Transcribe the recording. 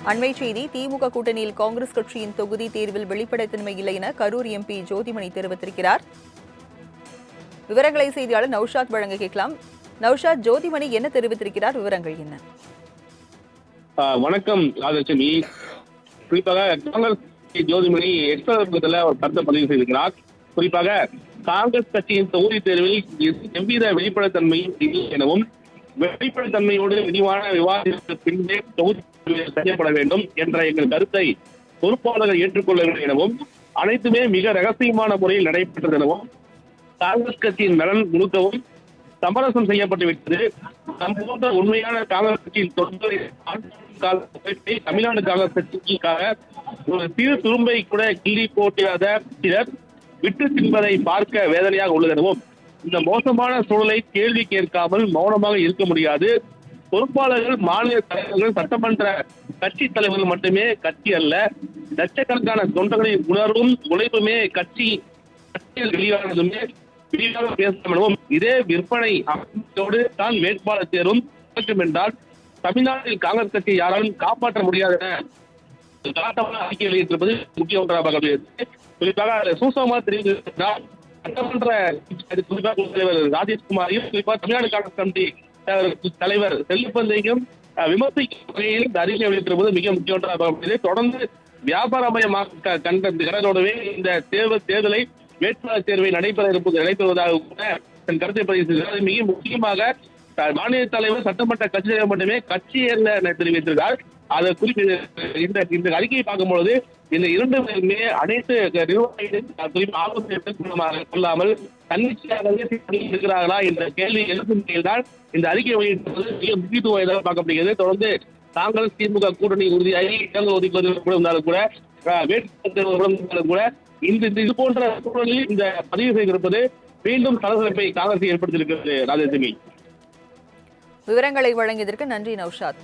அண்மை செய்தி திமுக கூட்டணியில் காங்கிரஸ் கட்சியின் தொகுதி தேர்வில் வெளிப்படைத்தன்மை இல்லை என கரூர் எம்பி ஜோதிமணி தெரிவித்திருக்கிறார். விவரங்களை செய்தியாளர் நௌஷாத் வழங்க கேட்கலாம். நௌஷாத், ஜோதிமணி என்ன தெரிவித்திருக்கிறார்? விவரங்கள் என்ன? வணக்கம் ராஜலட்சுமி. குறிப்பாக காங்கிரஸ் ஜோதிமணி எக்ஸ்பிரஸ்ல ஒரு கருத்தை பதிவு செய்திருக்கிறார். குறிப்பாக காங்கிரஸ் கட்சியின் தொகுதி தேர்வில் எவ்வித வெளிப்படைத்தன்மையும் இல்லை எனவும் வெளிப்படைத்தன்மையோடு விரிவான விவாதத்திற்கு பின்பே தொகுதி செய்யப்பட வேண்டும் என்ற எங்கள் கருத்தை பொறுப்பாளர்கள் ஏற்றுக்கொள்ள வேண்டும் எனவும் அனைத்துமே மிக ரகசியமான முறையில் நடைபெற்றது எனவும் காங்கிரஸ் கட்சியின் நலன் முழுக்கவும் சமரசம் செய்யப்பட்டுவிட்டது. போன்ற உண்மையான காங்கிரஸ் கட்சியின் தமிழ்நாடு காங்கிரஸ் கட்சிக்காக ஒரு சிறு துரும்பை கூட கிள்ளி போட்டாத சிலர் விட்டு தின்பதை பார்க்க வேதனையாக உள்ளது எனவும் இந்த மோசமான சூழலை கேள்வி கேட்காமல் மௌனமாக இருக்க முடியாது. பொறுப்பாளர்கள், மாநில தலைவர்கள், சட்டமன்ற கட்சி தலைவர்கள் மட்டுமே கட்சி அல்ல, லட்சக்கணக்கான தொண்டர்களின் உணர்வும் உழைப்புமே கட்சியில் வெளியானதுமே விரிவாக பேசலாம் எனவும் இதே விற்பனை அமைப்போடு தான் வேட்பாளர் தேர்வும் நடக்கும் என்றால் தமிழ்நாட்டில் காங்கிரஸ் கட்சி யாராலும் காப்பாற்ற முடியாது என காட்டமான அறிக்கை வெளியிட்டிருப்பது முக்கிய ஒன்றாக பார்க்கப்படுகிறது. குறிப்பாக சூசகமாக தெரிவித்திருக்கிறார் சட்டமன்ற குறிப்பாக தலைவர் ராஜேஷ்குமாரையும் குறிப்பாக தமிழ்நாடு காங்கிரஸ் கமிட்டி தலைவர் செல்வப்பந்தையும் விமர்சிக்கும் வகையில் இந்த அறிக்கை வெளியிட்டிருப்பது மிக முக்கிய ஒன்றாக பார்க்கப்படுகிறது. தொடர்ந்து வியாபாரமயமாக கண்டதோடவே இந்த தேர்தலை வேட்பாளர் தேர்வை நடைபெறுவதாக கூட தன் கருத்தை பதிவு செய்திருக்கிறார். மிக முக்கியமாக மாநில தலைவர், சட்டமன்ற கட்சி தலைவர் மட்டுமே கட்சி என தெரிவித்திருக்கிறார். அதை குறிப்பிட்ட இந்த அறிக்கையை பார்க்கும்பொழுது இந்த இரண்டு பேருமே அனைத்து நிர்வாகிகளும் ஆலோசனை கொள்ளாமல் தன்னிச்சையாகவே இருக்கிறார்களா என்ற கேள்வி எழுப்பும் நிலையில்தான் இந்த அறிக்கை வெளியிட்டது மிக முக்கியத்துவம் எதாவது பார்க்கப்படுகிறது. தொடர்ந்து காங்கிரஸ் திமுக கூட்டணி உறுதியாகி இடங்கள் ஒதுக்குவது இருந்தாலும் கூட வேட்பாளர் கூட இது போன்ற சூழலில் இந்த பதிவு செய்திருப்பது மீண்டும் சலசலப்பை காங்கிரஸ் ஏற்படுத்தியிருக்கிறது. ராஜலட்சுமி, விவரங்களை வழங்கியதற்கு நன்றி நௌஷாத்.